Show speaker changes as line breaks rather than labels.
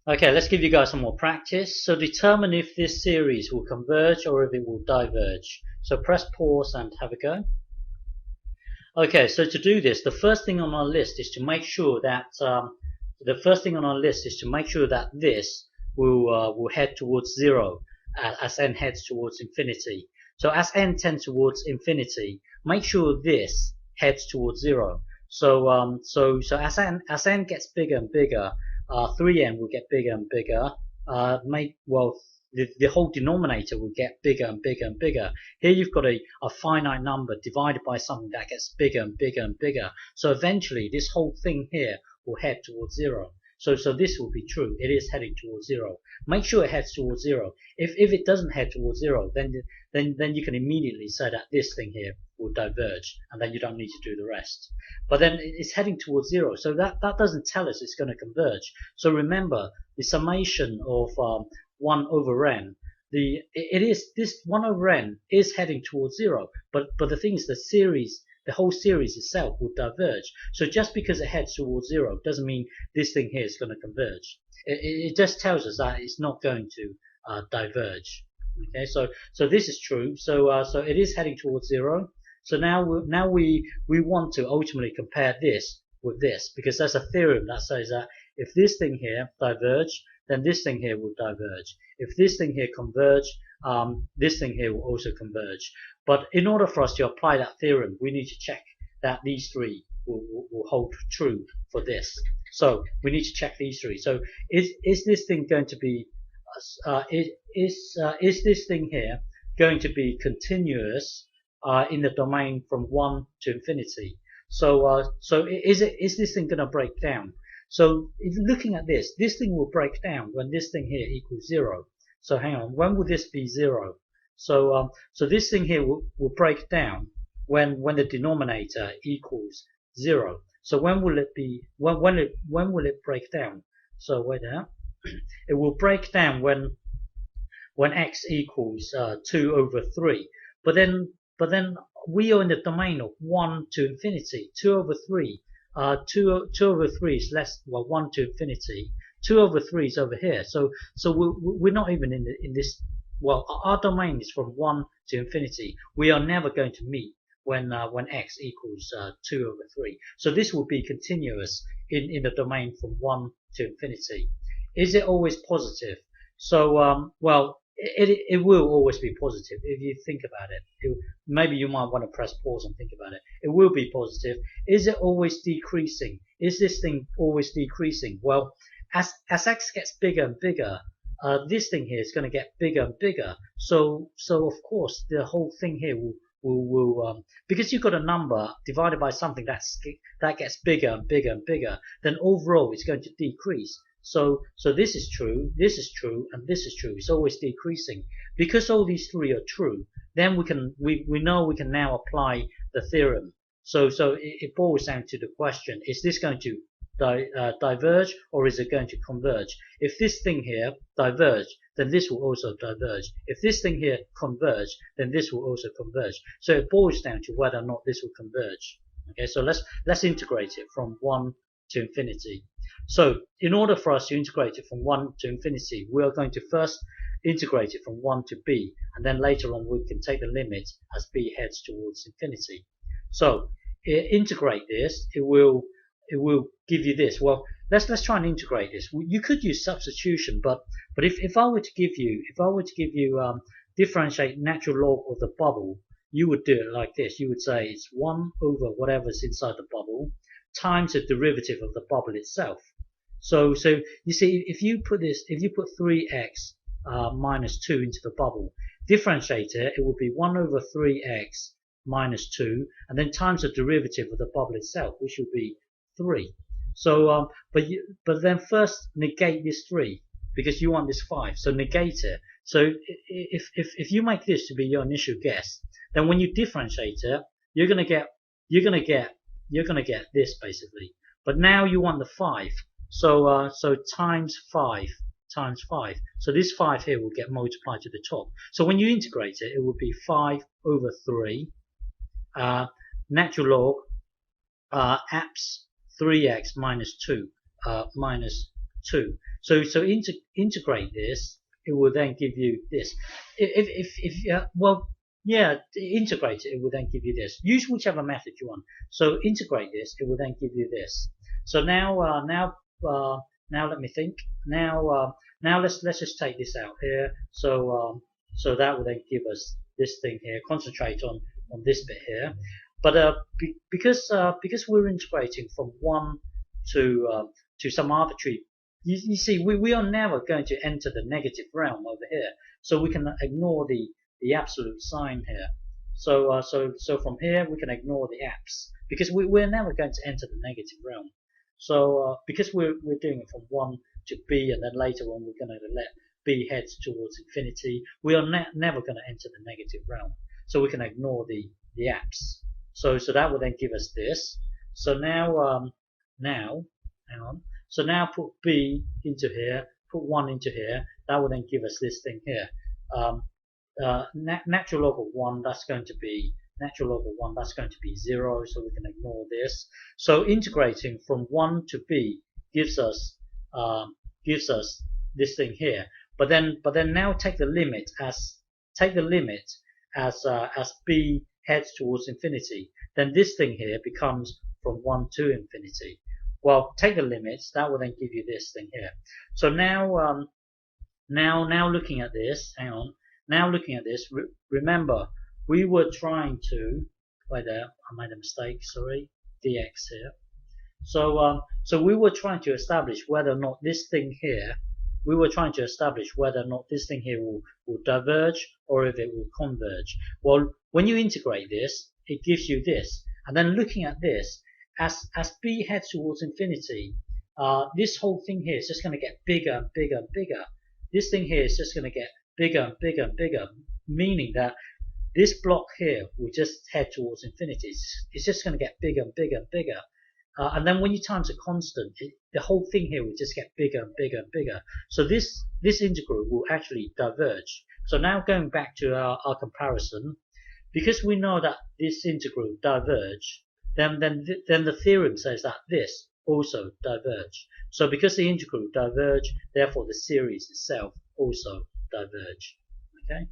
Okay, let's give you guys some more practice. So determine if this series will converge or if it will diverge. So press pause and have a go. Okay, so to do this, the first thing on our list is to make sure that this will head towards zero as n heads towards infinity. So as n tends towards infinity, make sure this heads towards zero. So as n gets bigger and bigger, 3n will get bigger and bigger. The whole denominator will get bigger and bigger and bigger. Here you've got a finite number divided by something that gets bigger and bigger and bigger. So eventually this whole thing here will head towards zero. So this will be true. It is heading towards zero. Make sure it heads towards zero. If it doesn't head towards zero, then you can immediately say that this thing here will diverge, and then you don't need to do the rest. But then it's heading towards zero, so that doesn't tell us it's going to converge. So remember, the summation of 1 over n, this 1 over n is heading towards zero, but the thing is the whole series itself will diverge. So just because it heads towards zero doesn't mean this thing here is going to converge. It just tells us that it's not going to diverge. Okay, so this is true. So it is heading towards zero. So now we want to ultimately compare this with this, because there's a theorem that says that if this thing here diverge, then this thing here will diverge. If this thing here converge, this thing here will also converge. But in order for us to apply that theorem, we need to check that these three will hold true for this. So we need to check these three. So is this thing going to be is this thing here going to be continuous in the domain from 1 to infinity? So is this thing going to break down? So if looking at this thing will break down when this thing here equals zero. So hang on, when will this be zero? So this thing here will break down when the denominator equals zero. So when will it be? When will it break down? So wait there. It will break down when x equals 2 over 3. But then we are in the domain of 1 to infinity. 2 over 3. 2 over 3 is less, well, 1 to infinity. 2 over 3 is over here. So we're not even in this. Well, our domain is from 1 to infinity. We are never going to meet when x equals 2 over 3. So this will be continuous in the domain from 1 to infinity. Is it always positive? So well, it will always be positive if you think about it. Maybe you might want to press pause and think about it. It will be positive. Is it always decreasing? Is this thing always decreasing? Well, as x gets bigger and bigger, this thing here is going to get bigger and bigger. So of course the whole thing here will because you've got a number divided by something that gets bigger and bigger and bigger, then overall it's going to decrease. So this is true, and this is true. It's always decreasing. Because all these three are true, then we know we can now apply the theorem. So it boils down to the question: is this going to diverge or is it going to converge? If this thing here diverge, then this will also diverge. If this thing here converge, then this will also converge. So it boils down to whether or not this will converge. Okay, so let's integrate it from 1 to infinity. So in order for us to integrate it from 1 to infinity, we are going to first integrate it from 1 to b, and then later on we can take the limit as b heads towards infinity. So integrate this, it will give you this. Well, let's try and integrate this. You could use substitution, but if I were to give you differentiate natural log of the bubble, you would do it like this. You would say it's 1 over whatever's inside the bubble times the derivative of the bubble itself. So you see, if you put 3x minus 2 into the bubble, differentiate it, it would be 1 over 3x minus 2, and then times the derivative of the bubble itself, which would be 3. So but then first negate this 3 because you want this 5. So negate it. So if you make this to be your initial guess, then when you differentiate it, you're gonna get this basically. But now you want the 5. So times 5 times 5. So this 5 here will get multiplied to the top. So when you integrate it, it will be 5 over 3 natural log apps 3x minus 2 2. So integrate this, it will then give you this. Well, yeah, integrate it, it will then give you this. Use whichever method you want. So integrate this, it will then give you this. So now let me think. Now let's just take this out here. So that will then give us this thing here. Concentrate on this bit here. But because we're integrating from 1 to some arbitrary, you see, we are never going to enter the negative realm over here. So we can ignore the absolute sign here. So from here we can ignore the apps because we're never going to enter the negative realm. So because we're doing it from 1 to b, and then later on we're going to let b head towards infinity, we are never going to enter the negative realm. So we can ignore the apps. So that will then give us this. So now hang on. So now put b into here, put 1 into here. That will then give us this thing here. Natural log of 1, that's going to be 0, so we can ignore this. So integrating from 1 to b gives us this thing here. But then now take the limit as b heads towards infinity. Then this thing here becomes from 1 to infinity. Well, take the limits. That will then give you this thing here. So now looking at this, hang on. Now looking at this, remember we were trying to, wait there, I made a mistake, sorry, dx here. So we were trying to establish whether or not this thing here, will diverge or if it will converge. Well, when you integrate this, it gives you this. And then looking at this, as b heads towards infinity, this whole thing here is just going to get bigger and bigger and bigger. This thing here is just going to get bigger and bigger and bigger, meaning that this block here will just head towards infinity. It's just going to get bigger and bigger and bigger. And then when you times a constant, the whole thing here will just get bigger and bigger and bigger. So this integral will actually diverge. So now going back to our comparison, because we know that this integral diverge, then the theorem says that this also diverge. So because the integral diverge, therefore the series itself also diverge. Okay.